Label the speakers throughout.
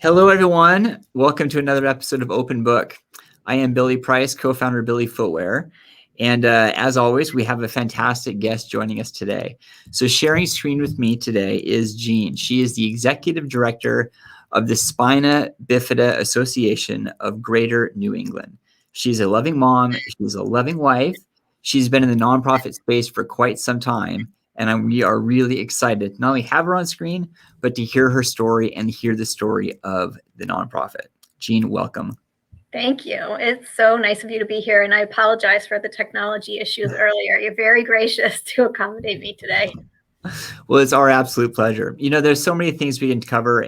Speaker 1: Hello, everyone. Welcome to another episode of Open Book. I am Billy Price, co-founder of Billy Footwear. And as always, we have a fantastic guest joining us today. So sharing screen with me today is Jean. She is the executive director of the Spina Bifida Association of Greater New England. She's a loving mom. She's a loving wife. She's been in the nonprofit space for quite some time. And we are really excited to not only have her on screen, but to hear her story and hear the story of the nonprofit. Jean, welcome.
Speaker 2: Thank you. It's so nice of you to be here. And I apologize for the technology issues earlier. You're very gracious to accommodate me today.
Speaker 1: Well, it's our absolute pleasure. You know, there's so many things we can cover,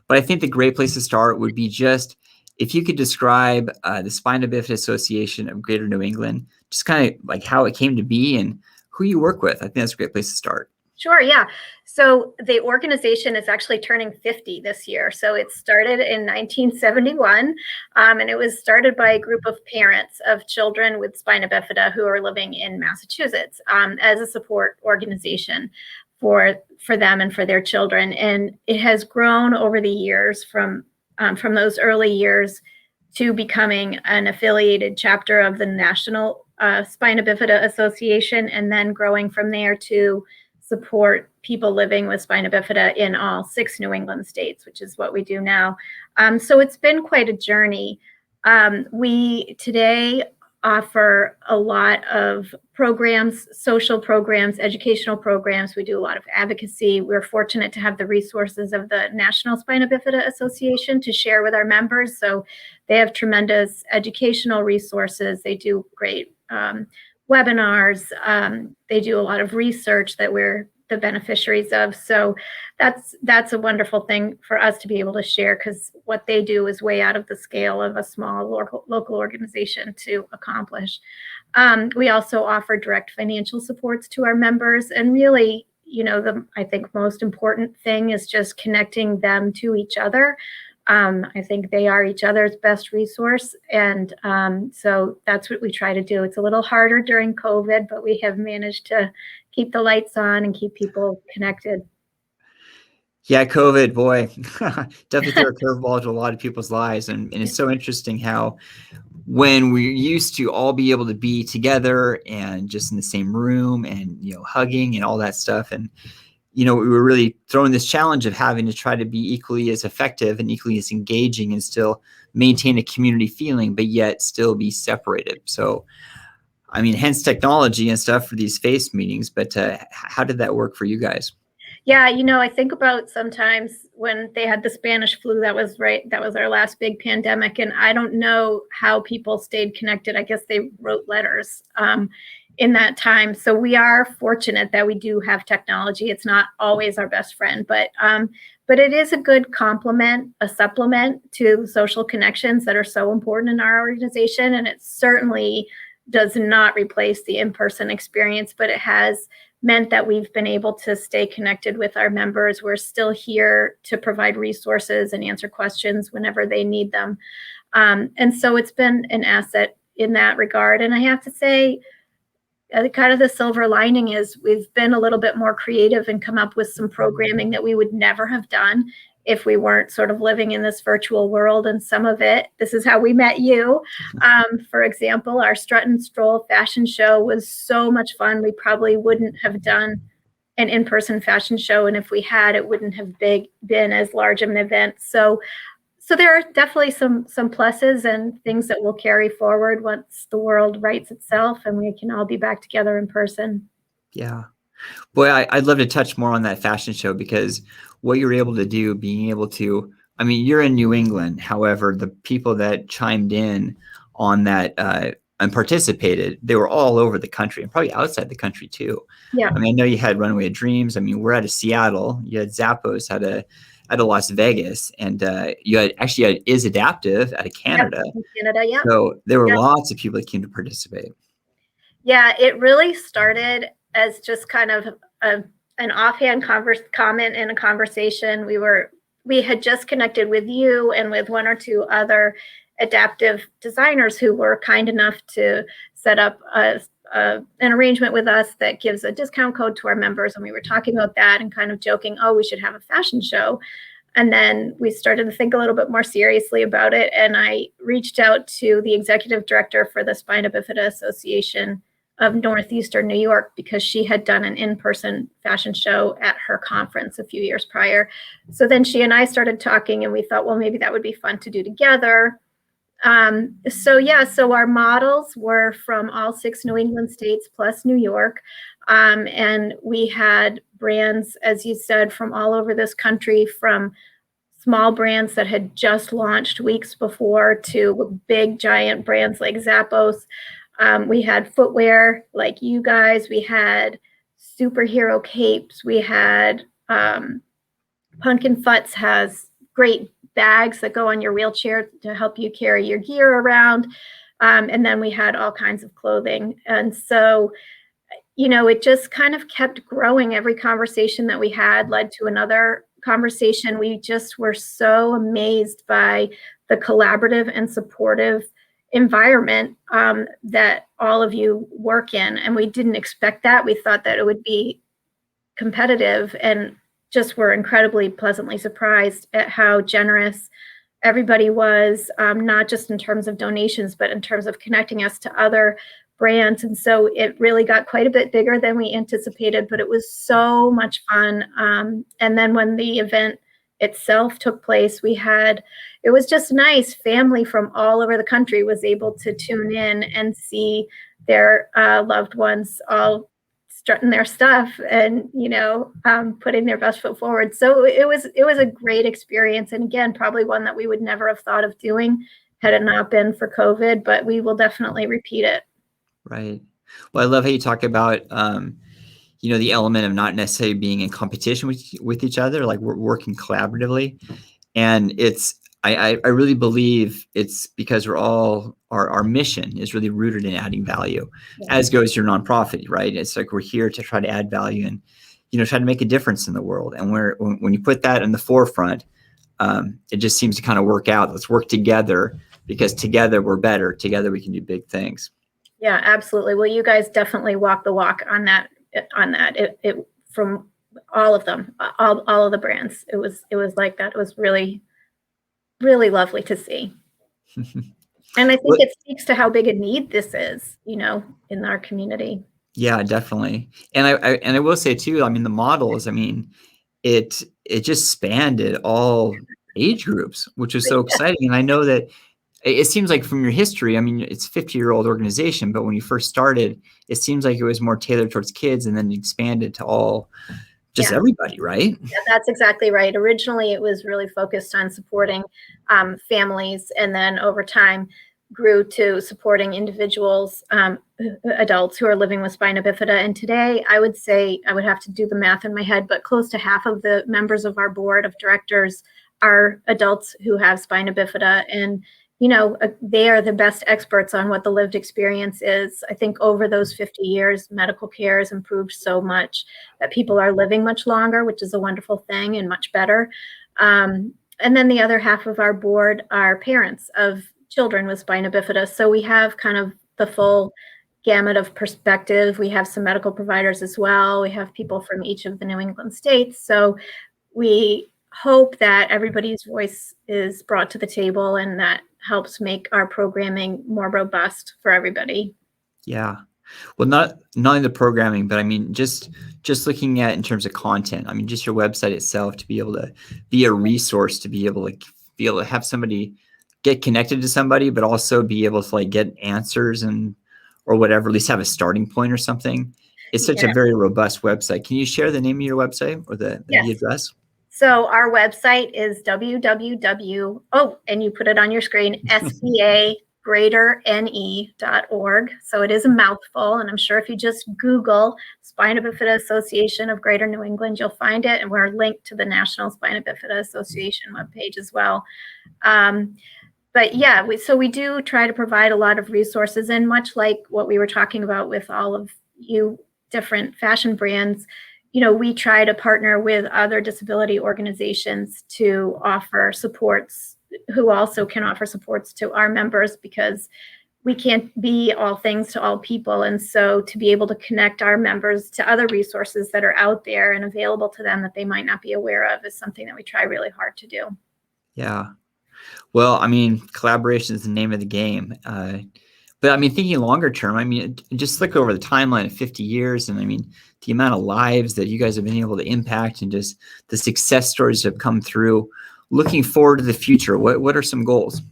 Speaker 1: but I think the great place to start would be just if you could describe the Spina Bifida Association of Greater New England, just kind of like how it came to be and who you work with. I think that's a great place to start.
Speaker 2: Sure, yeah. So the organization is actually turning 50 this year. So it started in 1971, and it was started by a group of parents of children with spina bifida who are living in Massachusetts as a support organization for them and for their children. And it has grown over the years from those early years to becoming an affiliated chapter of the National Spina Bifida Association, and then growing from there to support people living with spina bifida in all 6 New England states, which is what we do now. So it's been quite a journey. We today offer a lot of programs, social programs, educational programs. We do a lot of advocacy. We're fortunate to have the resources of the National Spina Bifida Association to share with our members. So they have tremendous educational resources. They do great webinars. They do a lot of research that we're the beneficiaries of. So that's a wonderful thing for us to be able to share, because what they do is way out of the scale of a small local organization to accomplish. We also offer direct financial supports to our members, and really, you know, I think most important thing is just connecting them to each other. I think they are each other's best resource. And so that's what we try to do. It's a little harder during COVID, but we have managed to keep the lights on and keep people connected.
Speaker 1: Yeah, COVID, boy, definitely threw a curveball to a lot of people's lives. And it's so interesting how when we used to all be able to be together and just in the same room and, you know, hugging and all that stuff. And you know, we were really throwing this challenge of having to try to be equally as effective and equally as engaging and still maintain a community feeling, but yet still be separated. So, I mean, hence technology and stuff for these face meetings, but how did that work for you guys?
Speaker 2: Yeah, you know, I think about sometimes when they had the Spanish flu, that was our last big pandemic. And I don't know how people stayed connected. I guess they wrote letters in that time. So we are fortunate that we do have technology. It's not always our best friend, but it is a good complement, a supplement to social connections that are so important in our organization. And it certainly does not replace the in-person experience, but it has meant that we've been able to stay connected with our members. We're still here to provide resources and answer questions whenever they need them. And so it's been an asset in that regard. And I have to say, kind of the silver lining is we've been a little bit more creative and come up with some programming that we would never have done if we weren't sort of living in this virtual world. And some of it, this is how we met you. For example, our Strut and Stroll fashion show was so much fun. We probably wouldn't have done an in-person fashion show. And if we had, it wouldn't have been as large of an event. So there are definitely some pluses and things that will carry forward once the world rights itself and we can all be back together in person.
Speaker 1: Yeah. Boy, I'd love to touch more on that fashion show, because what you're able to do, being able to, I mean, you're in New England. However, the people that chimed in on that and participated, they were all over the country and probably outside the country too.
Speaker 2: Yeah.
Speaker 1: I mean, I know you had Runway of Dreams. I mean, we're out of Seattle. You had Zappos out of Las Vegas, and you had Is Adaptive out of Canada.
Speaker 2: Yep, Canada, yeah.
Speaker 1: So there were lots of people that came to participate.
Speaker 2: Yeah, it really started as just kind of an offhand comment in a conversation. We had just connected with you and with one or two other adaptive designers who were kind enough to set up an arrangement with us that gives a discount code to our members. And we were talking about that and kind of joking, oh, we should have a fashion show. And then we started to think a little bit more seriously about it. And I reached out to the executive director for the Spina Bifida Association of Northeastern New York, because she had done an in-person fashion show at her conference a few years prior. So then she and I started talking, and we thought, well, maybe that would be fun to do together. So our models were from all 6 New England states plus New York. And we had brands, as you said, from all over this country, from small brands that had just launched weeks before to big giant brands like Zappos. We had footwear like you guys. We had superhero capes. We had Pumpkin Futz has great bags that go on your wheelchair to help you carry your gear around. And then we had all kinds of clothing. And so, it just kind of kept growing. Every conversation that we had led to another conversation. We just were so amazed by the collaborative and supportive environment that all of you work in. And we didn't expect that. We thought that it would be competitive, and just were incredibly pleasantly surprised at how generous everybody was, not just in terms of donations, but in terms of connecting us to other brands. And so it really got quite a bit bigger than we anticipated, but it was so much fun. And then when the event itself took place, it was just nice. Family from all over the country was able to tune in and see their loved ones all strutting their stuff and, putting their best foot forward. So it was a great experience. And again, probably one that we would never have thought of doing had it not been for COVID, but we will definitely repeat it.
Speaker 1: Right. Well, I love how you talk about, the element of not necessarily being in competition with each other, like we're working collaboratively. And I really believe it's because we're all, our mission is really rooted in adding value, as goes your nonprofit, right? It's like we're here to try to add value and, try to make a difference in the world. And when you put that in the forefront, it just seems to kind of work out. Let's work together, because together we're better. Together we can do big things.
Speaker 2: Yeah, absolutely. Well, you guys definitely walk the walk on that. It from all of them, all of the brands. It was like that. It was really, really lovely to see. And I think it speaks to how big a need this is, in our community.
Speaker 1: Yeah, definitely. And I will say too, the models, it just spanned all age groups, which was so exciting. And I know that it seems like from your history, it's a 50-year-old organization, but when you first started, it seems like it was more tailored towards kids, and then expanded to everybody, right?
Speaker 2: Yeah, that's exactly right. Originally, it was really focused on supporting families, and then over time grew to supporting individuals, adults who are living with spina bifida. And today, I would say, I would have to do the math in my head, but close to half of the members of our board of directors are adults who have spina bifida. And they are the best experts on what the lived experience is. I think over those 50 years, medical care has improved so much that people are living much longer, which is a wonderful thing and much better. And then the other half of our board are parents of children with spina bifida. So we have kind of the full gamut of perspective. We have some medical providers as well. We have people from each of the New England states. So we hope that everybody's voice is brought to the table, and that helps make our programming more robust for everybody.
Speaker 1: Yeah. Well, not only the programming, but just looking at in terms of content. Just your website itself, to be able to be a resource, to be able to have somebody get connected to somebody, but also be able to get answers or whatever, at least have a starting point or something. It's such a very robust website. Can you share the name of your website or the address?
Speaker 2: So our website is and you put it on your screen, SBAGreaterNE.org. So it is a mouthful, and I'm sure if you just Google Spina Bifida Association of Greater New England, you'll find it, and we're linked to the National Spina Bifida Association webpage as well. But yeah, we do try to provide a lot of resources, and much like what we were talking about with all of you different fashion brands, we try to partner with other disability organizations to offer supports, who also can offer supports to our members, because we can't be all things to all people. And so to be able to connect our members to other resources that are out there and available to them that they might not be aware of is something that we try really hard to do.
Speaker 1: Yeah. Well, I mean, collaboration is the name of the game. But I mean, thinking longer term, I mean, just look over the timeline of 50 years. And I mean, the amount of lives that you guys have been able to impact and just the success stories that have come through. Looking forward to the future, what are some goals?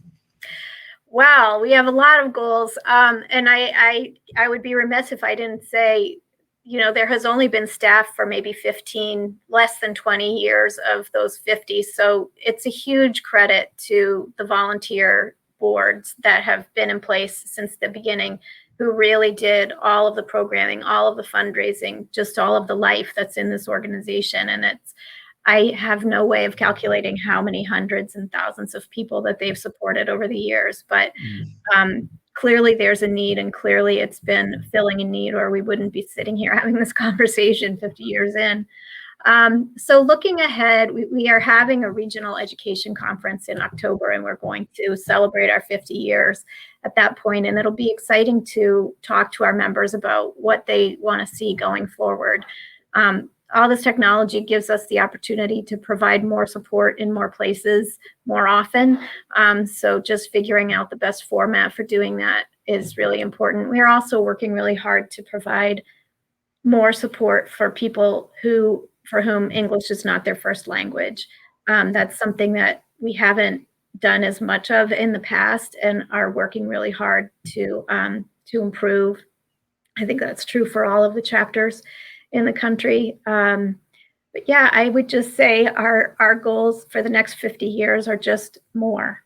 Speaker 2: Wow, we have a lot of goals. And I would be remiss if I didn't say, there has only been staff for maybe 15, less than 20 years of those 50. So it's a huge credit to the volunteer boards that have been in place since the beginning, who really did all of the programming, all of the fundraising, just all of the life that's in this organization. And I have no way of calculating how many hundreds and thousands of people that they've supported over the years. But clearly there's a need, and clearly it's been filling a need, or we wouldn't be sitting here having this conversation 50 years in. So looking ahead, we are having a regional education conference in October, and we're going to celebrate our 50 years at that point. And it'll be exciting to talk to our members about what they want to see going forward. All this technology gives us the opportunity to provide more support in more places more often. So just figuring out the best format for doing that is really important. We're also working really hard to provide more support for people for whom English is not their first language. That's something that we haven't done as much of in the past, and are working really hard to improve. I think that's true for all of the chapters in the country. But yeah, I would just say our goals for the next 50 years are just more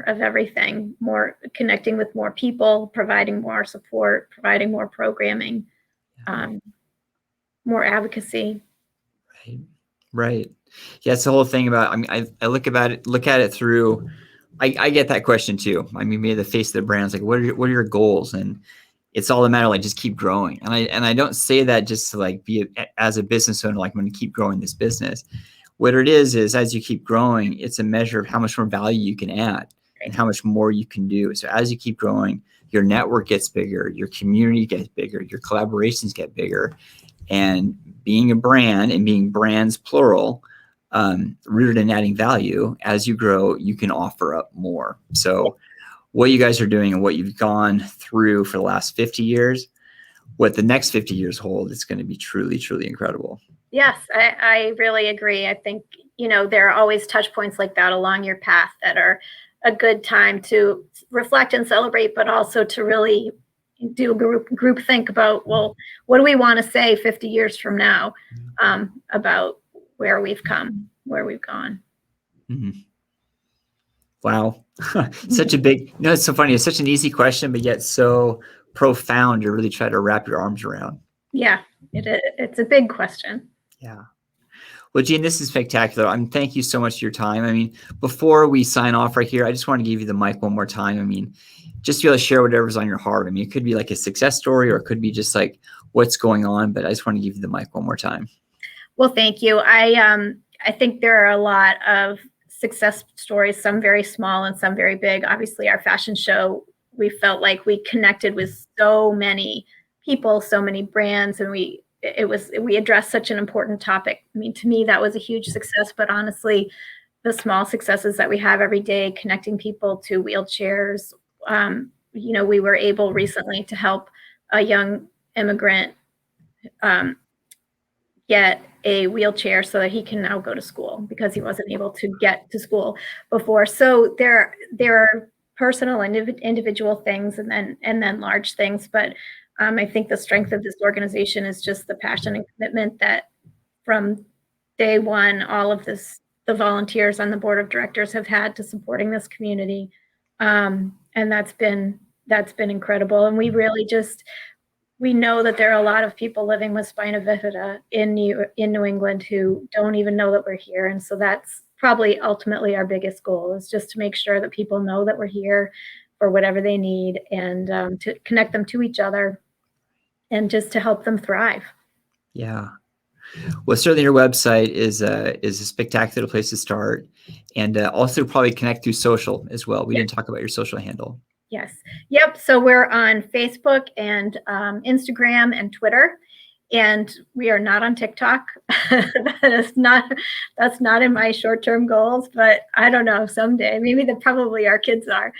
Speaker 2: of everything, more connecting with more people, providing more support, providing more programming, more advocacy.
Speaker 1: Right. Yeah, it's the whole thing about, I mean, I look at it through, I get that question too. I mean, maybe the face of the brand's like, what are your goals? And it's all a matter of like, just keep growing. And I don't say that just to like be as a business owner, like I'm going to keep growing this business. What it is as you keep growing, it's a measure of how much more value you can add and how much more you can do. So as you keep growing, your network gets bigger, your community gets bigger, your collaborations get bigger. And being a brand, and being brands plural, rooted in adding value, as you grow, you can offer up more. So what you guys are doing and what you've gone through for the last 50 years, what the next 50 years hold, it's going to be truly, truly incredible.
Speaker 2: Yes, I really agree. I think, there are always touch points like that along your path that are a good time to reflect and celebrate, but also to really do group think about, well, what do we want to say 50 years from now about where we've come, where we've gone.
Speaker 1: Mm-hmm. Wow. Such a big, it's so funny. It's such an easy question, but yet so profound to really try to wrap your arms around.
Speaker 2: Yeah, it's a big question.
Speaker 1: Yeah. Well, Jean, this is spectacular. Thank you so much for your time. I mean, before we sign off right here, I just want to give you the mic one more time. I mean, just to be able to share whatever's on your heart. I mean, it could be like a success story, or it could be just like what's going on, but I just want to give you the mic one more time.
Speaker 2: Well, thank you. I think there are a lot of success stories, some very small and some very big. Obviously, our fashion show, we felt like we connected with so many people, so many brands, and we addressed such an important topic. I mean, to me, that was a huge success, but honestly, the small successes that we have every day, connecting people to wheelchairs. We were able recently to help a young immigrant get a wheelchair so that he can now go to school, because he wasn't able to get to school before. So there are personal and individual things, and then large things. But I think the strength of this organization is just the passion and commitment that from day one, all of the volunteers on the board of directors have had to supporting this community. And that's been incredible. And we really we know that there are a lot of people living with spina bifida in New England who don't even know that we're here. And so that's probably ultimately our biggest goal, is just to make sure that people know that we're here for whatever they need, and to connect them to each other, and just to help them thrive.
Speaker 1: Yeah. Well, certainly your website is a spectacular place to start, and also probably connect through social as well. We didn't talk about your social handle.
Speaker 2: Yes. Yep. So we're on Facebook and Instagram and Twitter, and we are not on TikTok. that's not in my short-term goals, but I don't know, someday. Maybe probably our kids are.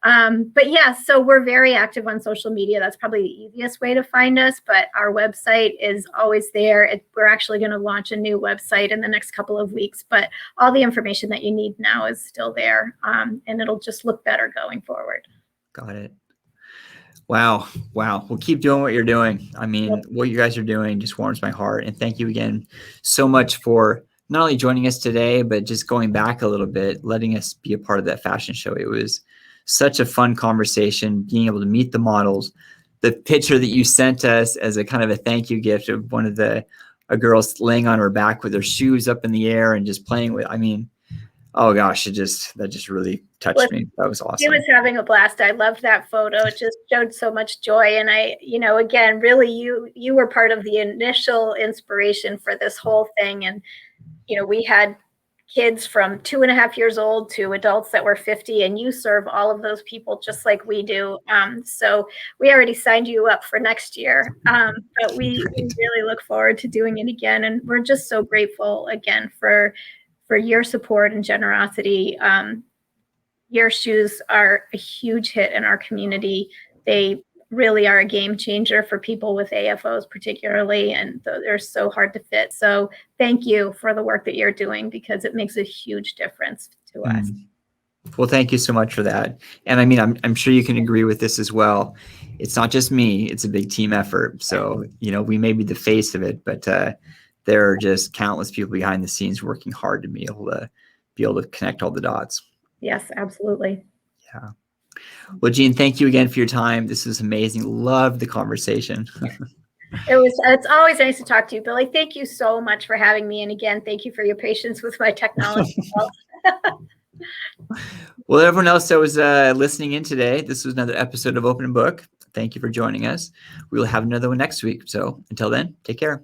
Speaker 2: But yeah, so we're very active on social media. That's probably the easiest way to find us, but our website is always there. We're actually going to launch a new website in the next couple of weeks, but all the information that you need now is still there, and it'll just look better going forward.
Speaker 1: Got it. Wow. Wow. Well, keep doing what you're doing. I mean,
Speaker 2: Yep.
Speaker 1: what you guys are doing just warms my heart. And thank you again so much for not only joining us today, but just going back a little bit, letting us be a part of that fashion show. It was such a fun conversation, being able to meet the models. The picture that you sent us as a kind of a thank you gift of one of a girl laying on her back with her shoes up in the air and just playing with, I mean, oh gosh, that just really touched me. That was awesome.
Speaker 2: He was having a blast. I loved that photo. It just showed so much joy. And again, really, you were part of the initial inspiration for this whole thing. And, we had kids from 2.5 years old to adults that were 50, and you serve all of those people just like we do. So we already signed you up for next year. But we really look forward to doing it again. And we're just so grateful again for your support and generosity. Your shoes are a huge hit in our community. They really are a game changer for people with AFOs particularly, and they're so hard to fit. So thank you for the work that you're doing, because it makes a huge difference to us.
Speaker 1: Well, thank you so much for that. And I mean, I'm sure you can agree with this as well. It's not just me, it's a big team effort. So, we may be the face of it, but there are just countless people behind the scenes working hard to be able to connect all the dots.
Speaker 2: Yes, absolutely.
Speaker 1: Yeah. Well, Jean, thank you again for your time. This was amazing. Love the conversation.
Speaker 2: It's always nice to talk to you, Billy. Thank you so much for having me. And again, thank you for your patience with my technology.
Speaker 1: Well, everyone else that was listening in today, this was another episode of Open Book. Thank you for joining us. We will have another one next week. So until then, take care.